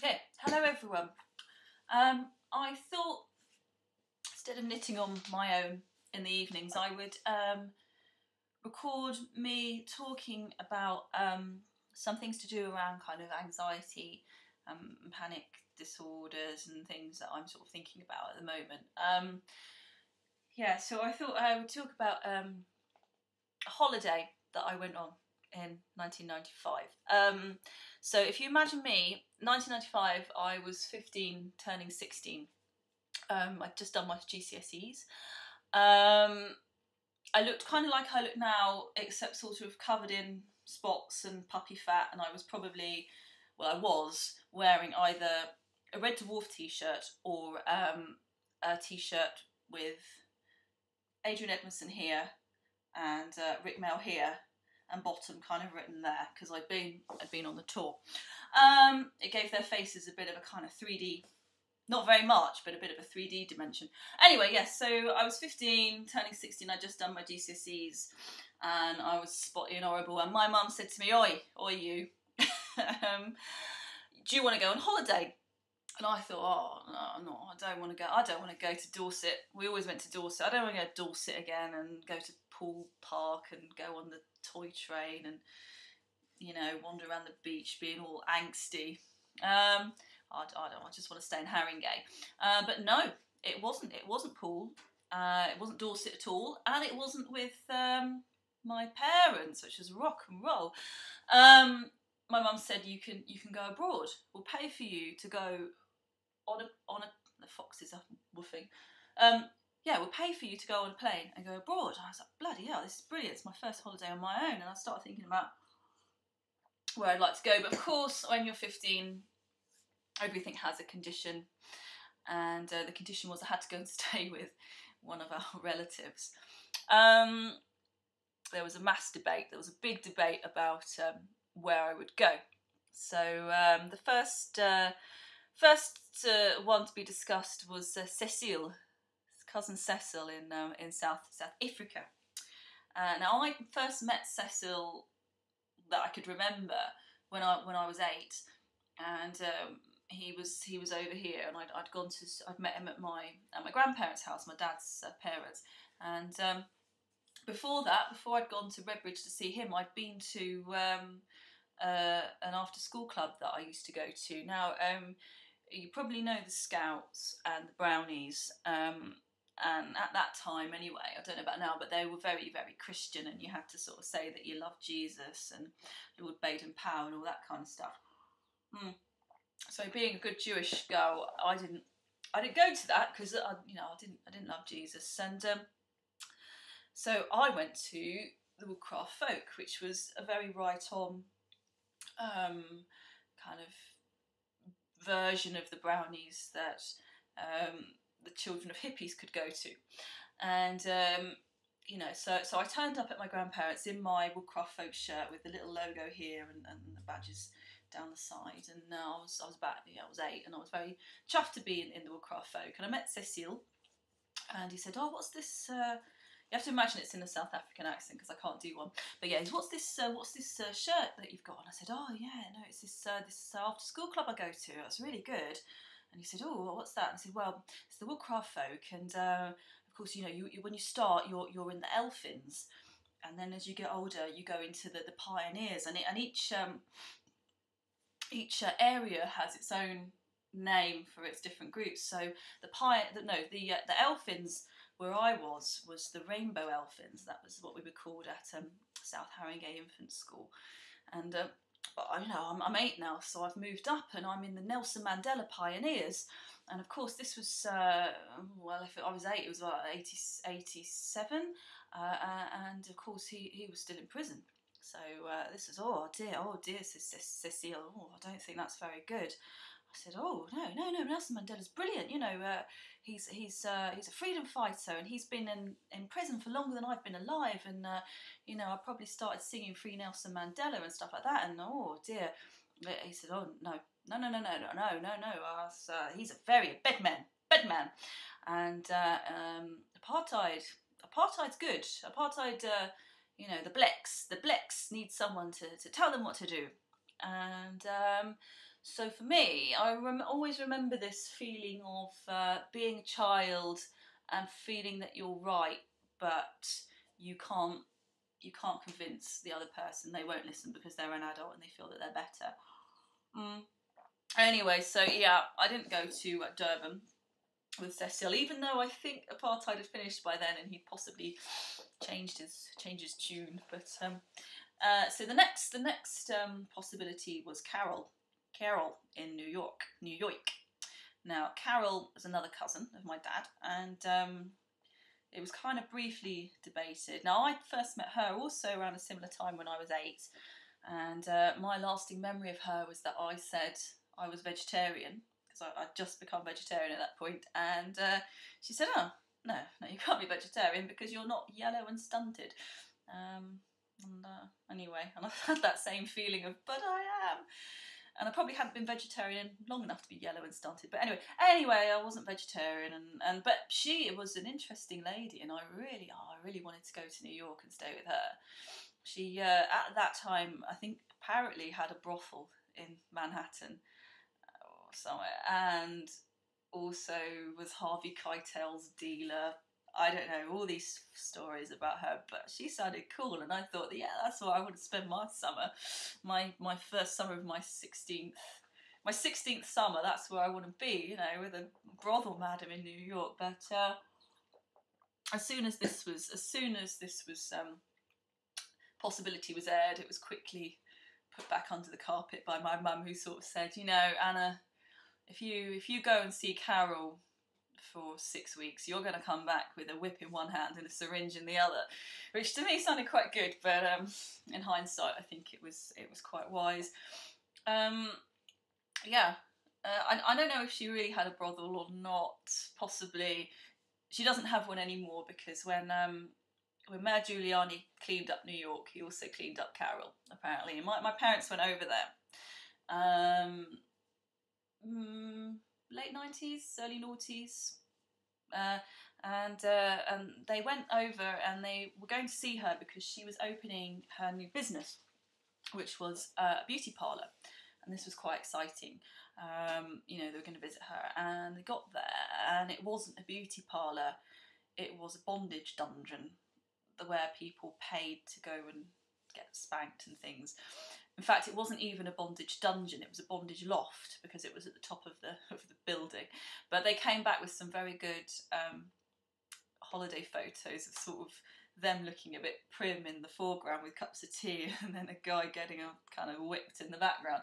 Okay, hello everyone. I thought instead of knitting on my own in the evenings, I would record me talking about some things to do around kind of anxiety, panic disorders and things that I'm sort of thinking about at the moment. Yeah, so I thought I would talk about a holiday that I went on in 1995. So if you imagine me, 1995, I was 15, turning 16. I'd just done my GCSEs. I looked kind of like I look now, except sort of covered in spots and puppy fat, and I was wearing either a Red Dwarf t-shirt or a t-shirt with Adrian Edmondson here and Rick Mail here, and bottom kind of written there because I'd been on the tour. It gave their faces a bit of a kind of 3D, not very much, but a bit of a 3D dimension. Anyway, yes, so I was 15, turning 16, I'd just done my GCSEs, and I was spotty and horrible, and my mum said to me, oi you, do you want to go on holiday? And I thought, oh, no, I don't want to go to Dorset. We always went to Dorset. I don't want to go to Dorset again and go to Poole Park and go on the toy train and, you know, wander around the beach being all angsty. I just want to stay in Haringey. But no, it wasn't Poole. It wasn't Dorset at all. And it wasn't with my parents, which was rock and roll. My mum said, you can go abroad. We'll pay for you to go on a the foxes are woofing. Yeah, we'll pay for you to go on a plane and go abroad. And I was like, bloody hell, this is brilliant. It's my first holiday on my own. And I started thinking about where I'd like to go. But of course, when you're 15, everything has a condition. And the condition was I had to go and stay with one of our relatives. There was a mass debate. There was a big debate about where I would go. So the first one to be discussed was Cecile, cousin Cecil in South Africa. Now I first met Cecil that I could remember when I was 8, and he was over here, and I'd met him at my grandparents' house, my dad's parents, and before I'd gone to Redbridge to see him, I'd been to an after-school club that I used to go to. Now, you probably know the Scouts and the Brownies, and at that time anyway, I don't know about now, but they were very, very Christian, and you had to sort of say that you loved Jesus and Lord Baden-Powell and all that kind of stuff. So being a good Jewish girl, I didn't go to that because I didn't love Jesus, and so I went to the Woodcraft Folk, which was a very right-on kind of version of the Brownies that the children of hippies could go to. And so I turned up at my grandparents in my Woodcraft Folk shirt with the little logo here and the badges down the side, and I was 8, and I was very chuffed to be in the Woodcraft Folk. And I met Cecile, and he said, oh, what's this you have to imagine it's in a South African accent because I can't do one. But yeah, what's this shirt that you've got? And I said, oh yeah, no, it's this after school club I go to. It's really good. And he said, oh, what's that? And I said, well, it's the Woodcraft Folk, and of course, you when you start, you're in the Elfins, and then as you get older, you go into the Pioneers, and each area has its own name for its different groups. So the Elfins, where I was the Rainbow Elfins. That was what we were called at South Haringey Infant School. And but I'm 8 now, so I've moved up, and I'm in the Nelson Mandela Pioneers. And of course, this was if I was 8, it was about 87, and of course he was still in prison. So this is oh dear, Cecile. Oh, I don't think that's very good. I said, oh no, Nelson Mandela's brilliant. He's a freedom fighter, and he's been in prison for longer than I've been alive, and I probably started singing Free Nelson Mandela and stuff like that, and oh dear. He said, oh no, he's a very bed man, and apartheid's good. Apartheid, the blacks need someone to tell them what to do, and So for me, I always remember this feeling of being a child and feeling that you're right, but you can't you can't convince the other person. They won't listen because they're an adult and they feel that they're better. Mm. Anyway, so yeah, I didn't go to Durban with Cecil, even though I think apartheid had finished by then and he'd possibly changed his tune. But so the next possibility was Carol in New York. Now Carol is another cousin of my dad, and it was kind of briefly debated. Now I first met her also around a similar time when I was 8, and my lasting memory of her was that I said I was vegetarian because I'd just become vegetarian at that point, and she said, "Oh, no, you can't be vegetarian because you're not yellow and stunted." Anyway, and I've had that same feeling of, but I am. And I probably hadn't been vegetarian long enough to be yellow and stunted. But anyway, I wasn't vegetarian, but she was an interesting lady, and I really wanted to go to New York and stay with her. She at that time, I think, apparently had a brothel in Manhattan or somewhere, and also was Harvey Keitel's dealer. I don't know, all these stories about her, but she sounded cool, and I thought, yeah, that's where I want to spend my summer. My first summer of my 16th summer, that's where I want to be, you know, with a brothel madam in New York. But as soon as this possibility was aired, it was quickly put back under the carpet by my mum, who sort of said, you know, Anna, if you go and see Carol for 6 weeks, you're going to come back with a whip in one hand and a syringe in the other, which to me sounded quite good, but in hindsight, I think it was quite wise. Yeah, I don't know if she really had a brothel or not. Possibly, she doesn't have one anymore because when Mayor Giuliani cleaned up New York, he also cleaned up Carol, apparently. And my parents went over there. Late 90s, early noughties. And they went over and they were going to see her because she was opening her new business, which was a beauty parlour. And this was quite exciting. You know, they were going to visit her, and they got there, and it wasn't a beauty parlour, it was a bondage dungeon where people paid to go and get spanked and things. In fact, it wasn't even a bondage dungeon, it was a bondage loft because it was at the top of the building. But they came back with some very good holiday photos of sort of them looking a bit prim in the foreground with cups of tea, and then a guy getting a kind of whipped in the background.